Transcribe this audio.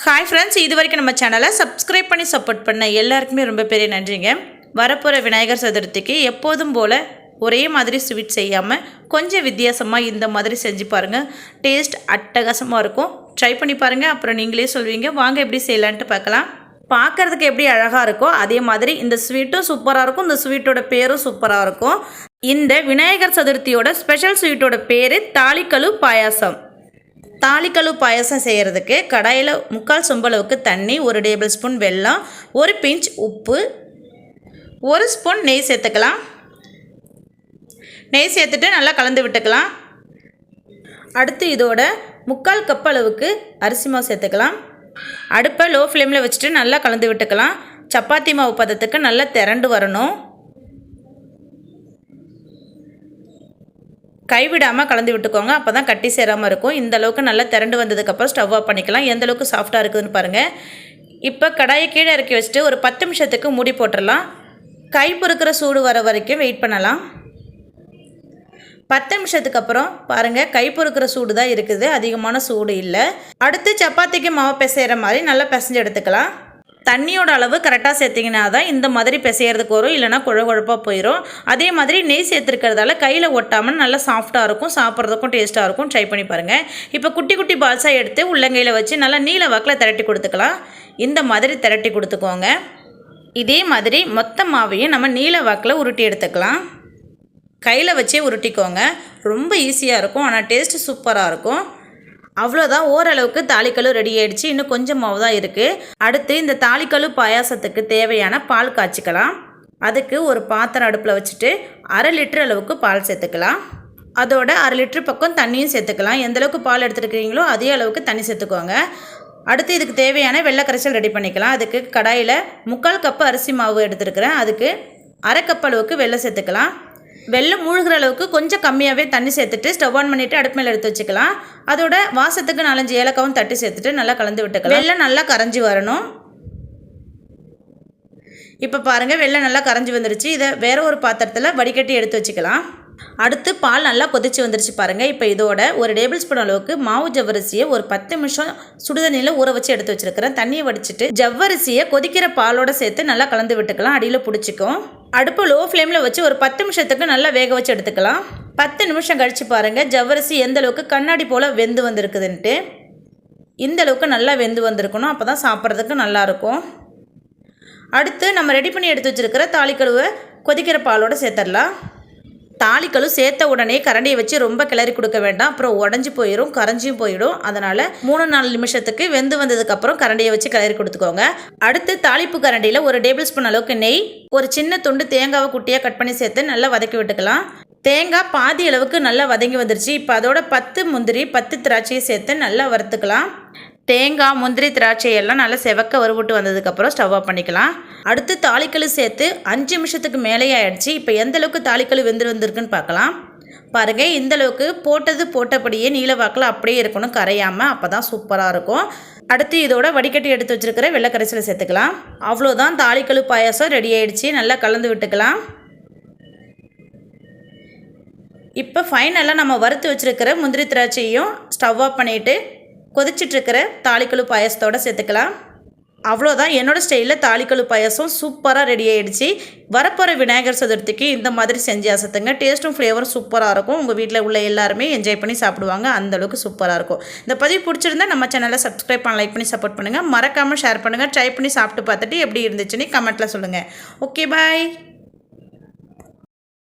Hi friends, இது வரைக்கும் நம்ம சேனலை சப்ஸ்கிரைப் பண்ணி சப்போர்ட் பண்ண எல்லாருக்குமே ரொம்ப பெரிய நன்றிங்க. வரப்போகிற விநாயகர் சதுர்த்திக்கு எப்போதும் போல் ஒரே மாதிரி ஸ்வீட் செய்யாமல் கொஞ்சம் வித்தியாசமாக இந்த மாதிரி செஞ்சு பாருங்கள். டேஸ்ட் அட்டகாசமாக இருக்கும். ட்ரை பண்ணி பாருங்கள், அப்புறம் நீங்களே சொல்வீங்க. வாங்க எப்படி செய்யலான்ட்டு பார்க்கலாம். பார்க்குறதுக்கு எப்படி அழகாக இருக்கோ அதே மாதிரி இந்த ஸ்வீட்டும் சூப்பராக இருக்கும். இந்த ஸ்வீட்டோட பேரும் சூப்பராக இருக்கும். இந்த விநாயகர் சதுர்த்தியோட ஸ்பெஷல் ஸ்வீட்டோட பேர் தாளிக்கழு பாயாசம். தாளிக்கழு பாயாசம் செய்கிறதுக்கு கடாயில் 3/4 சொம்பளவுக்கு தண்ணி, 1 டேபிள் ஸ்பூன் வெல்லம், 1 பிஞ்ச் உப்பு, 1 ஸ்பூன் நெய் சேர்த்துக்கலாம். நெய் சேர்த்துட்டு நல்லா கலந்து விட்டுக்கலாம். அடுத்து இதோட 3/4 கப் அளவுக்கு அரிசி மாவு சேர்த்துக்கலாம். அடுப்பை லோ ஃப்ளேமில் வச்சுட்டு நல்லா கலந்து விட்டுக்கலாம். சப்பாத்தி மாவு பதத்துக்கு நல்லா திரண்டு வரணும். கைவிடாமல் கலந்து விட்டுக்கோங்க, அப்போ தான் கட்டி சேராமல் இருக்கும். இந்த அளவுக்கு நல்லா திரண்டு வந்ததுக்கப்புறம் ஸ்டவ் ஆஃப் பண்ணிக்கலாம். எந்த அளவுக்கு சாஃப்டாக இருக்குதுன்னு பாருங்கள். இப்போ கடாயை கீழே இறக்கி வச்சுட்டு ஒரு 10 நிமிஷத்துக்கு மூடி போட்டுடலாம். கை பொறுக்கிற சூடு வர வரைக்கும் வெயிட் பண்ணலாம். 10 நிமிஷத்துக்கு அப்புறம் பாருங்கள், கை பொறுக்கிற சூடு தான் இருக்குது, அதிகமான சூடு இல்லை. அடுத்து சப்பாத்திக்கு மாவு பிசைகிற மாதிரி நல்லா பிசைஞ்சு எடுத்துக்கலாம். தண்ணியோட அளவு கரெக்டாக சேர்த்திங்கன்னா தான் இந்த மாதிரி பிசைகிறதுக்கு வரும், இல்லைனா குழகுழப்பாக போயிடும். அதே மாதிரி நெய் சேர்த்துருக்கிறதால கையில் ஒட்டாமல் நல்லா சாஃப்டாக இருக்கும், சாப்பிட்றதுக்கும் டேஸ்ட்டாக இருக்கும். ட்ரை பண்ணி பாருங்கள். இப்போ குட்டி குட்டி பால்ஸாக எடுத்து உள்ளங்கையில் வச்சு நல்லா நீல வாக்கில் திரட்டி கொடுத்துக்கலாம். இந்த மாதிரி திரட்டி கொடுத்துக்கோங்க. இதே மாதிரி மொத்த மாவையும் நம்ம நீல வாக்கில் உருட்டி எடுத்துக்கலாம். கையில் வச்சே உருட்டிக்கோங்க, ரொம்ப ஈஸியாக இருக்கும். ஆனால் டேஸ்ட்டு சூப்பராக இருக்கும். அவ்வளோதான், ஓரளவுக்கு தாளிக்கழு ரெடி ஆகிடுச்சு. இன்னும் கொஞ்சம் மாவு தான் இருக்குது. அடுத்து இந்த தாளிக்கழு பாயாசத்துக்கு தேவையான பால் காய்ச்சிக்கலாம். அதுக்கு ஒரு பாத்திரம் அடுப்பில் வச்சுட்டு 1/2 லிட்டர் அளவுக்கு பால் சேர்த்துக்கலாம். அதோட 1/2 லிட்டர் பக்கம் தண்ணியும் சேர்த்துக்கலாம். எந்தளவுக்கு பால் எடுத்துருக்கிறீங்களோ அதே அளவுக்கு தண்ணி சேர்த்துக்கோங்க. அடுத்து இதுக்கு தேவையான வெள்ளை கரைசல் ரெடி பண்ணிக்கலாம். அதுக்கு கடாயில் 3/4 கப்பு அரிசி மாவு எடுத்துருக்கிறேன். அதுக்கு 1/2 கப் அளவுக்கு வெல்லம் சேர்த்துக்கலாம். வெல்லம் மூழ்கிற அளவுக்கு கொஞ்சம் கம்மியாகவே தண்ணி சேர்த்துட்டு ஸ்டவ் ஆன் பண்ணிவிட்டு அடுப்பு மேலே எடுத்து வச்சுக்கலாம். அதோட வாசத்துக்கு 4-5 ஏலக்காவும் தட்டி சேர்த்துட்டு நல்லா கலந்து விட்டுக்கலாம். வெல்லம் நல்லா கரைஞ்சி வரணும். இப்போ பாருங்கள், வெல்லம் நல்லா கரைஞ்சி வந்துருச்சு. இதை வேறு ஒரு பாத்திரத்தில் வடிகட்டி எடுத்து வச்சுக்கலாம். அடுத்து பால் நல்லா கொதிச்சு வந்துருச்சு பாருங்கள். இப்போ இதோட 1 டேபிள் ஸ்பூன் அளவுக்கு மாவு ஜவ்வரிசியை ஒரு 10 நிமிஷம் சுடுதண்ணியில் ஊற வச்சு எடுத்து வச்சுருக்கிறேன். தண்ணியை வடிச்சிட்டு ஜவ்வரிசியை கொதிக்கிற பாலோட சேர்த்து நல்லா கலந்து விட்டுக்கலாம். அடியில் பிடிச்சிக்கும். அடுப்பு லோ ஃப்ளேமில் வச்சு ஒரு 10 நிமிஷத்துக்கு நல்லா வேக வச்சு எடுத்துக்கலாம். 10 நிமிஷம் கழித்து பாருங்கள், ஜவ்வரிசி எந்த அளவுக்கு கண்ணாடி போல் வெந்து வந்திருக்குதுன்ட்டு. இந்த அளவுக்கு நல்லா வெந்து வந்திருக்கணும், அப்போ தான் சாப்பிட்றதுக்கு நல்லாயிருக்கும். அடுத்து நம்ம ரெடி பண்ணி எடுத்து வச்சுருக்கிற தாளிக்கழுவை கொதிக்கிற பாலோடு சேர்த்துடலாம். தாளிக்கழு சேர்த்த உடனே கரண்டியை வச்சு ரொம்ப கிளறி கொடுக்க வேண்டாம், அப்புறம் உடஞ்சி போயிடும், கரைஞ்சியும் போயிடும். அதனால் 3-4 நிமிஷத்துக்கு வெந்து வந்ததுக்கப்புறம் கரண்டியை வச்சு கிளறி கொடுத்துக்கோங்க. அடுத்து தாளிப்பு கரண்டியில் 1 டேபிள் ஸ்பூன் அளவுக்கு நெய், ஒரு சின்ன துண்டு தேங்காவை குட்டியாக கட் பண்ணி சேர்த்து நல்லா வதக்கி விட்டுக்கலாம். தேங்காய் பாதி அளவுக்கு நல்லா வதங்கி வந்துருச்சு. இப்போ அதோட 10 முந்திரி 10 திராட்சையை சேர்த்து நல்லா வறுத்துக்கலாம். தேங்காய், முந்திரி, திராட்சையெல்லாம் நல்லா செவக்க வறுவிட்டு வந்ததுக்கப்புறம் ஸ்டவ் ஆஃப் பண்ணிக்கலாம். அடுத்து தாளிக்கழு சேர்த்து 5 நிமிஷத்துக்கு மேலே ஆகிடுச்சு. இப்போ எந்தளவுக்கு தாளிக்கழு வெந்து வந்திருக்குன்னு பார்க்கலாம். பாருங்கள், இந்தளவுக்கு போட்டபடியே நீல வாக்கில் அப்படியே இருக்கணும், கரையாமல். அப்போ தான் சூப்பராக இருக்கும். அடுத்து இதோட வடிகட்டி எடுத்து வச்சுருக்கிற வெள்ளை கரைசலை சேர்த்துக்கலாம். அவ்வளோதான், தாளிக்கழு பாயாசம் ரெடி ஆகிடுச்சு. நல்லா கலந்து விட்டுக்கலாம். இப்போ ஃபைனலாக நம்ம வறுத்து வச்சுருக்கிற முந்திரி திராட்சையும் ஸ்டவ் ஆஃப் பண்ணிவிட்டு கொதிச்சிட்ருக்கிற தாளிக்கழு பாயாசத்தோடு சேர்த்துக்கலாம். அவ்வளோதான், என்னோடய ஸ்டைலில் தாளிக்கழு பாயாசம் சூப்பராக ரெடி ஆகிடுச்சு. வரப்போகிற விநாயகர் சதுர்த்திக்கு இந்த மாதிரி செஞ்சு அசத்துங்க. டேஸ்ட்டும் ஃப்ளேவரும் சூப்பராக இருக்கும். உங்கள் வீட்டில் உள்ள எல்லாருமே என்ஜாய் பண்ணி சாப்பிடுவாங்க. அந்தளவுக்கு சூப்பராக இருக்கும். இந்த பதிவு பிடிச்சிருந்தா நம்ம சேனலை சப்ஸ்கிரைப் பண்ண, லைக் பண்ணி சப்போர்ட் பண்ணுங்கள். மறக்காமல் ஷேர் பண்ணுங்கள். ட்ரை பண்ணி சாப்பிட்டு பார்த்துட்டு எப்படி இருந்துச்சுன்னு கமெண்ட்டில் சொல்லுங்கள். ஓகே, பாய்.